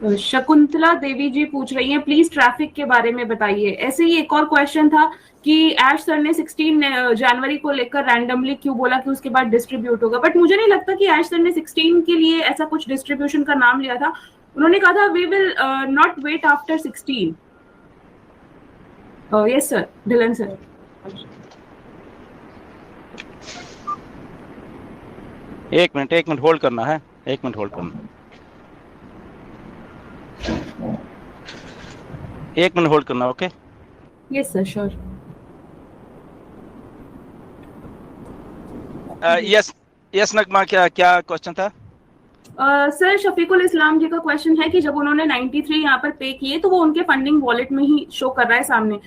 शकुंतला देवी जी पूछ रही हैं, प्लीज ट्रैफिक के बारे में बताइए। ऐसे ही एक और क्वेश्चन था कि ऐश सर ने 16 जनवरी को लेकर रैंडमली क्यों बोला कि उसके बाद डिस्ट्रीब्यूट होगा, बट मुझे नहीं लगता कि ऐश सर ने 16 के लिए ऐसा कुछ डिस्ट्रीब्यूशन का नाम लिया था। उन्होंने कहा था we will not wait after 16। Yes sir, Dylan sir. एक मिनट होल्ड करना है, एक मिनट होल्ड करना, एक मिनट होल्ड करना। Okay yes sir, sure. Yes yes Nagma, क्या क्या क्वेश्चन था? सर शफीकुल इस्लाम जी का क्वेश्चन है कि जब उन्होंने 93 यहाँ पर पे किए तो वो उनके फंडिंग वॉलेट में ही शो कर रहा है सामने,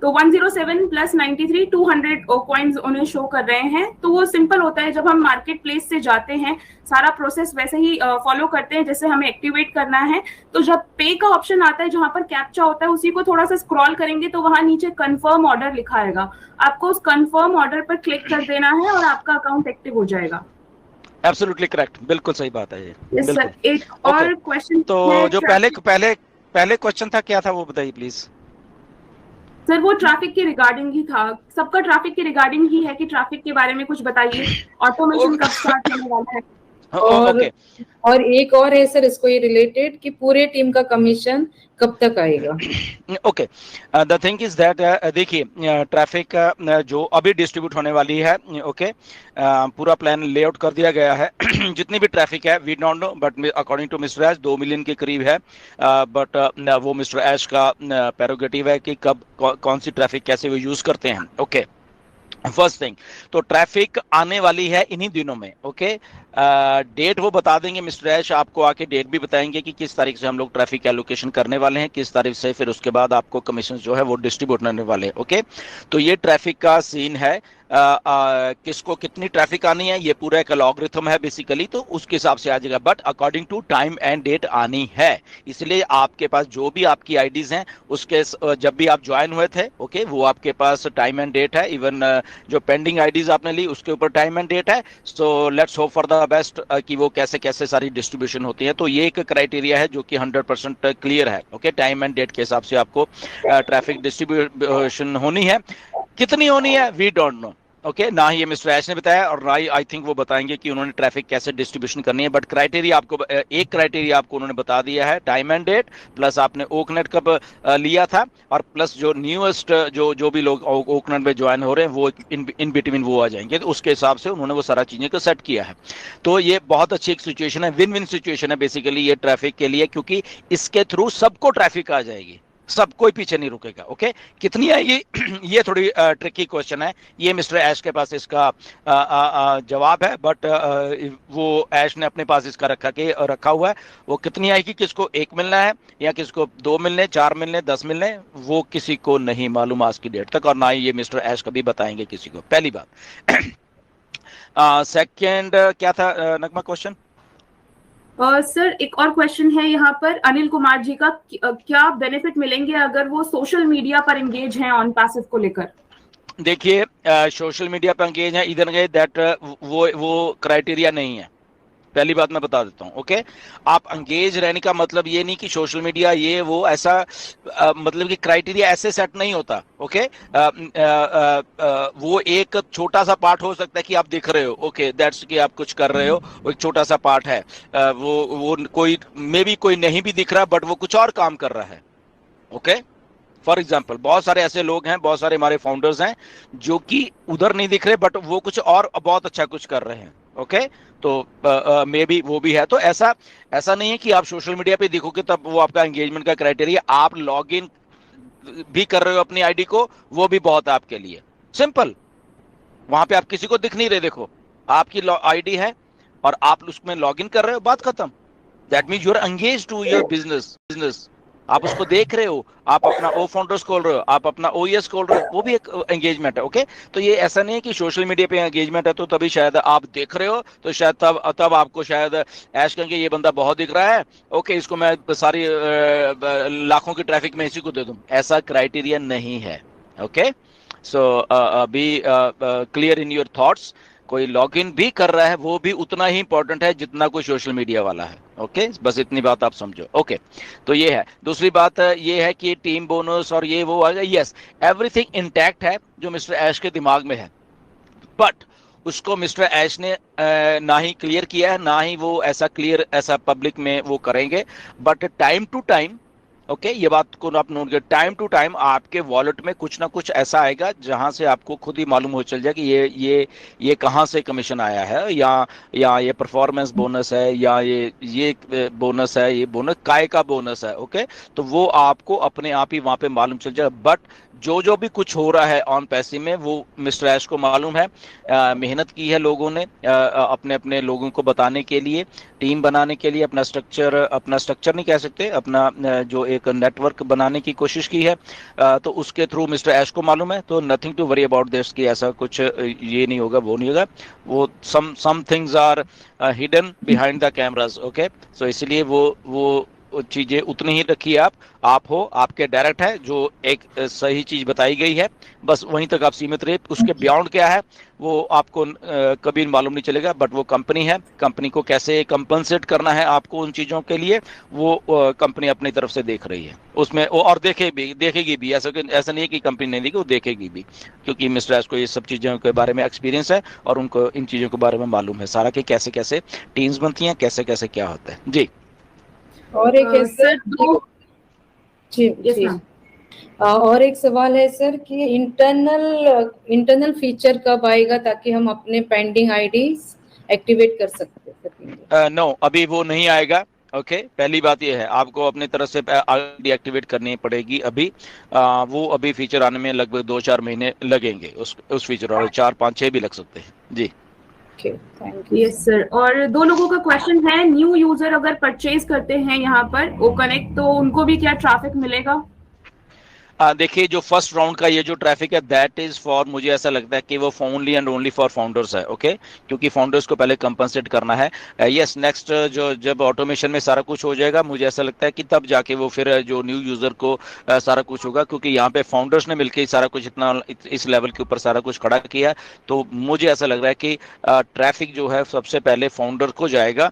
तो 107 प्लस 93 200 कॉइन्स उन्हें शो कर रहे हैं। तो वो सिंपल होता है, जब हम मार्केट प्लेस से जाते हैं सारा प्रोसेस वैसे ही फॉलो करते हैं जैसे हमें एक्टिवेट करना है। तो जब पे का ऑप्शन आता है जहां पर कैप्चा होता है, उसी को थोड़ा सा स्क्रॉल करेंगे तो वहां नीचे कंफर्म ऑर्डर लिखा आएगा, आपको उस कंफर्म ऑर्डर पर क्लिक कर देना है और आपका अकाउंट एक्टिव हो जाएगा। एब्सोल्युटली करेक्ट, बिल्कुल सही बात है ये, यस बिल्कुल। सर। एक ओके, और क्वेश्चन तो है जो पहले ट्रैफिक। पहले पहले क्वेश्चन था क्या था वो बताइए प्लीज। सर वो ट्रैफिक के रिगार्डिंग ही था, सबका ट्रैफिक के रिगार्डिंग ही है कि ट्रैफिक के बारे में कुछ बताइए, ऑटोमेशन कब स्टार्ट होने वाला है। ओके, और एक और है सर इसको ये रिलेटेड कि पूरे टीम का कमीशन कब तक आएगा। Okay, the thing is that, देखिए ट्रैफिक जो अभी डिस्ट्रीब्यूट होने वाली है, ओके, पूरा प्लान लेआउट कर दिया गया है। जितनी भी ट्रैफिक है we don't know, but according to mister Ash 2 million के करीब है, बट वो मिस्टर ऐश का प्रेरोगेटिव है कि कब कौन सी ट्रैफिक कैसे वो यूज करते हैं। ओके, फर्स्ट थिंग, तो ट्रैफिक आने वाली है इन्हीं दिनों में। ओके, डेट वो बता देंगे मिस्टर ऐश, आपको आके डेट भी बताएंगे कि किस तारीख से हम लोग ट्रैफिक एलोकेशन करने वाले हैं, किस तारीख से फिर उसके बाद आपको कमीशन जो है वो डिस्ट्रीब्यूट होने वाले हैं। ओके, तो ये ट्रैफिक का सीन है। किसको कितनी ट्रैफिक आनी है ये पूरा एक अलॉग्रिथम है बेसिकली, तो उसके हिसाब से आ जाएगा, but according to time and date आनी है। इसलिए आपके पास जो भी आपकी आईडीज हैं उसके जब भी आप ज्वाइन हुए थे, ओके, वो आपके पास टाइम एंड डेट है। इवन जो पेंडिंग आईडीज आपने ली उसके ऊपर टाइम एंड डेट है। So let's hope for the best कि वो कैसे कैसे सारी डिस्ट्रीब्यूशन होती है। तो ये एक क्राइटेरिया है जो कि 100% क्लियर है। ओके, टाइम एंड डेट के हिसाब से आपको ट्रैफिक डिस्ट्रीब्यूशन होनी है। कितनी होनी है वी डोंट नो। ओके, ना ही ये मिस्टर ऐश ने बताया और ना ही आई थिंक वो बताएंगे कि उन्होंने ट्रैफिक कैसे डिस्ट्रीब्यूशन करनी है, बट क्राइटेरिया आपको एक क्राइटेरिया आपको उन्होंने बता दिया है, टाइम एंड डेट, प्लस आपने ओकनेट कब लिया था, और प्लस जो न्यूएस्ट जो जो भी लोग ओकनेट में ज्वाइन हो रहे हैं वो इन बिटवीन वो आ जाएंगे, तो उसके हिसाब से उन्होंने वो सारा चीजें को सेट किया है। तो ये बहुत अच्छी एक सिचुएशन है, विन विन सिचुएशन है बेसिकली ये ट्रैफिक के लिए, क्योंकि इसके थ्रू सबको ट्रैफिक आ जाएगी, सब कोई पीछे नहीं रुकेगा। ओके, कितनी आएगी ये थोड़ी ट्रिकी क्वेश्चन है, ये मिस्टर ऐश के पास इसका जवाब है, बट वो ऐश ने अपने पास इसका रखा हुआ है। वो कितनी आएगी, किसको एक मिलना है या किसको 2 मिलने, 4 मिलने, 10 मिलने, वो किसी को नहीं मालूम आज की डेट तक, और ना ही ये मिस्टर ऐश कभी बताएंगे किसी को, पहली बात। सेकंड क्या था नगमा क्वेश्चन? सर एक और क्वेश्चन है यहाँ पर अनिल कुमार जी का, क्या बेनिफिट मिलेंगे अगर वो सोशल मीडिया पर एंगेज हैं ऑन पैसिव को लेकर। देखिए सोशल मीडिया पर एंगेज है इधर गए दैट वो क्राइटेरिया नहीं है, पहली बात मैं बता देता हूँ। ओके, आप अंगेज रहने का मतलब ये नहीं कि सोशल मीडिया ये वो ऐसा मतलब कि क्राइटेरिया ऐसे सेट नहीं होता। ओके, वो एक छोटा सा पार्ट हो सकता है कि आप दिख रहे हो, ओके दैट्स कि आप कुछ कर रहे हो, वो एक छोटा सा पार्ट है। वो कोई मे बी कोई नहीं भी दिख रहा बट वो कुछ और काम कर रहा है। ओके, फॉर एग्जाम्पल बहुत सारे ऐसे लोग हैं, बहुत सारे हमारे फाउंडर्स हैं जो कि उधर नहीं दिख रहे बट वो कुछ और बहुत अच्छा कुछ कर रहे हैं। ओके, तो मे बी वो भी है। तो ऐसा ऐसा नहीं है कि आप सोशल मीडिया पे दिखोगे तब वो आपका एंगेजमेंट का क्राइटेरिया, आप लॉग इन भी कर रहे हो अपनी आईडी को वो भी बहुत है आपके लिए, सिंपल। वहां पे आप किसी को दिख नहीं रहे, देखो आपकी आईडी है और आप उसमें लॉग इन कर रहे हो, बात खत्म। That means you are engage to your business, आप उसको देख रहे हो, आप अपना ओ फाउंडर्स खोल रहे हो, आप अपना ओएस खोल रहे हो, वो भी एक एंगेजमेंट है। ओके, तो ये ऐसा नहीं है कि सोशल मीडिया पे एंगेजमेंट है तो तभी शायद आप देख रहे हो, तो शायद तब आपको शायद ऐश कहेंगे ये बंदा बहुत दिख रहा है, ओके इसको मैं सारी लाखों की ट्रैफिक में इसी को दे दूं, ऐसा क्राइटेरिया नहीं है। Okay, so be clear in your thoughts कोई लॉगिन भी कर रहा है वो भी उतना ही इंपॉर्टेंट है जितना कोई सोशल मीडिया वाला है। ओके, बस इतनी बात आप समझो। ओके, तो ये है। दूसरी बात ये है कि टीम बोनस और ये वो आएगा, यस एवरीथिंग इंटैक्ट है जो मिस्टर ऐश के दिमाग में है, बट उसको मिस्टर ऐश ने ना ही क्लियर किया है, ना ही वो ऐसा क्लियर ऐसा पब्लिक में वो करेंगे। But time to time, okay, ये बात को आप नोट कर, टाइम टू टाइम आपके वॉलेट में कुछ ना कुछ ऐसा आएगा जहां से आपको खुद ही मालूम हो चल जाए कि ये कहां से कमीशन आया है, या ये परफॉर्मेंस बोनस है, या ये बोनस है, ये बोनस काय का बोनस है। ओके, तो वो आपको अपने आप ही वहां पे मालूम चल जाए। बट जो भी कुछ हो रहा है ऑन पैसे में वो मिस्टर ऐश को मालूम है। मेहनत की है लोगों ने अपने अपने लोगों को बताने के लिए, टीम बनाने के लिए, अपना स्ट्रक्चर नहीं कह सकते, अपना जो एक नेटवर्क बनाने की कोशिश की है, तो उसके थ्रू मिस्टर ऐश को मालूम है। तो nothing to worry about this कि ऐसा कुछ ये नहीं होगा, वो नहीं होगा, वो some things are hidden behind the cameras. Okay, so इसलिए वो चीजें उतनी ही रखिए। आप हो, आपके डायरेक्ट है, जो एक सही चीज बताई गई है बस वहीं तक आप सीमित रहे। उसके बियॉन्ड क्या है वो आपको कभी मालूम नहीं चलेगा। बट वो कंपनी है, कंपनी को कैसे कंपनसेट करना है आपको उन चीजों के लिए, वो कंपनी अपनी तरफ से देख रही है उसमें, और देखेगी भी। ऐसा नहीं है कि कंपनी नहीं देगी, वो देखेगी भी, क्योंकि मिस्टर ऐश को ये सब चीजों के बारे में एक्सपीरियंस है और उनको इन चीजों के बारे में मालूम है सारा कि कैसे कैसे टीम्स बनती हैं, कैसे कैसे क्या होता है। जी, और एक है सर जी जी और एक सवाल है सर कि इंटरनल फीचर कब आएगा ताकि हम अपने पेंडिंग आईडीज एक्टिवेट कर सकेंगे? नो, अभी वो नहीं आएगा। ओके, पहली बात ये है आपको अपनी तरफ से आईडी एक्टिवेट करनी पड़ेगी अभी। वो अभी फीचर आने में लगभग 2-4 महीने लगेंगे उस फीचर, और 4, 5, 6 भी लग सकते हैं। जी, यस सर। और 2 लोगों का क्वेश्चन है, न्यू यूजर अगर परचेज करते हैं यहाँ पर ओ कनेक्ट, तो उनको भी क्या ट्रैफिक मिलेगा? देखिए, जो फर्स्ट राउंड का ये जो ट्रैफिक है दैट इज फॉर, मुझे ऐसा लगता है कि वो only and only for founders है। ओके, क्योंकि फाउंडर्स को पहले कंपनसेट करना है। यस, नेक्स्ट जो जब ऑटोमेशन में सारा कुछ हो जाएगा, मुझे ऐसा लगता है कि तब जाके वो फिर जो न्यू यूजर को सारा कुछ होगा, क्योंकि यहाँ पे फाउंडर्स ने मिलकर सारा कुछ इस लेवल के ऊपर सारा कुछ खड़ा किया। तो मुझे ऐसा लग रहा है कि ट्रैफिक जो है सबसे पहले फाउंडर को जाएगा।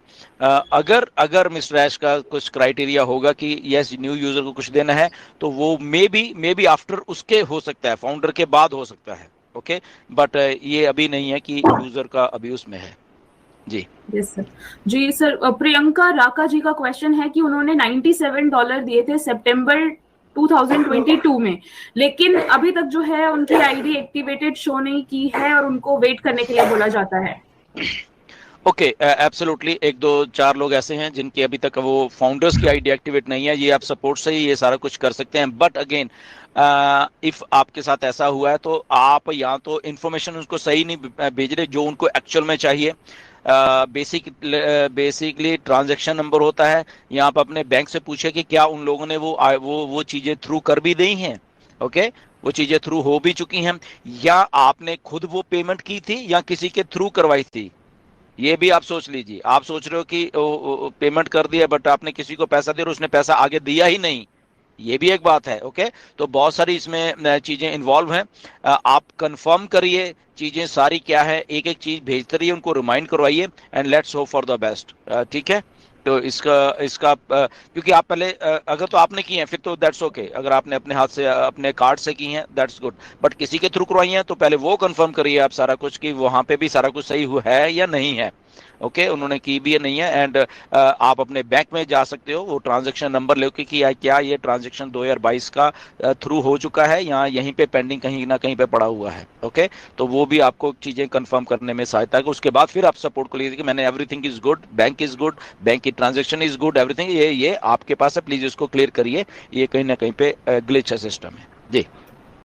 अगर मिस्टर ऐश का कुछ क्राइटेरिया होगा कि यस न्यू यूजर को कुछ देना है, तो वो मे बी आफ्टर उसके हो सकता है, फाउंडर के बाद हो सकता है। ओके, बट ये अभी नहीं है कि यूजर का अभी उसमें है। जी, यस सर। जी सर, प्रियंका राका जी का क्वेश्चन है कि उन्होंने $97 दिए थे सितंबर 2022 में, लेकिन अभी तक जो है उनकी आईडी एक्टिवेटेड शो नहीं की है और उनको वेट करने के लिए बोला जाता है। ओके, एब्सोल्युटली 1-2-4 लोग ऐसे हैं जिनकी अभी तक वो फाउंडर्स की आईडी एक्टिवेट नहीं है। ये आप सपोर्ट से ही ये सारा कुछ कर सकते हैं। बट अगेन इफ आपके साथ ऐसा हुआ है तो आप या तो इन्फॉर्मेशन उनको सही नहीं भेज रहे जो उनको एक्चुअल में चाहिए। बेसिकली ट्रांजैक्शन नंबर होता है, या आप अपने बैंक से पूछे कि क्या उन लोगों ने वो चीजें थ्रू कर भी दी हैं। ओके, वो चीजें थ्रू हो भी चुकी हैं, या आपने खुद वो पेमेंट की थी या किसी के थ्रू करवाई थी। ये भी आप सोच लीजिए। आप सोच रहे हो कि पेमेंट कर दिया बट आपने किसी को पैसा दिया और उसने पैसा आगे दिया ही नहीं, ये भी एक बात है। ओके, तो बहुत सारी इसमें चीजें इन्वॉल्व हैं। आप कंफर्म करिए चीजें सारी क्या है, एक एक चीज भेजते रहिए, उनको रिमाइंड करवाइए and let's hope for the best. ठीक है, तो इसका क्योंकि आप पहले अगर तो आपने की है फिर तो दैट्स ओके, अगर आपने अपने हाथ से अपने कार्ड से की है दैट्स गुड, बट किसी के थ्रू करवाई है तो पहले वो कंफर्म करिए आप सारा कुछ कि वहां पे भी सारा कुछ सही हुआ है या नहीं है। ओके, उन्होंने की भी या नहीं है। एंड आप अपने बैंक में जा सकते हो, वो ट्रांजैक्शन नंबर लेके कि क्या ये ट्रांजैक्शन 2022 का थ्रू हो चुका है या यहीं पे पेंडिंग कहीं ना कहीं पे पड़ा हुआ है। ओके, तो वो भी आपको चीजें कंफर्म करने में सहायता है। उसके बाद फिर आप सपोर्ट को लीजिए कि मैंने everything is good, bank is good, bank की ट्रांजेक्शन इज गुड, एवरीथिंग ये आपके पास है, प्लीज इसको क्लियर करिए, ये कहीं ना कहीं पे ग्लिच है सिस्टम में। जी।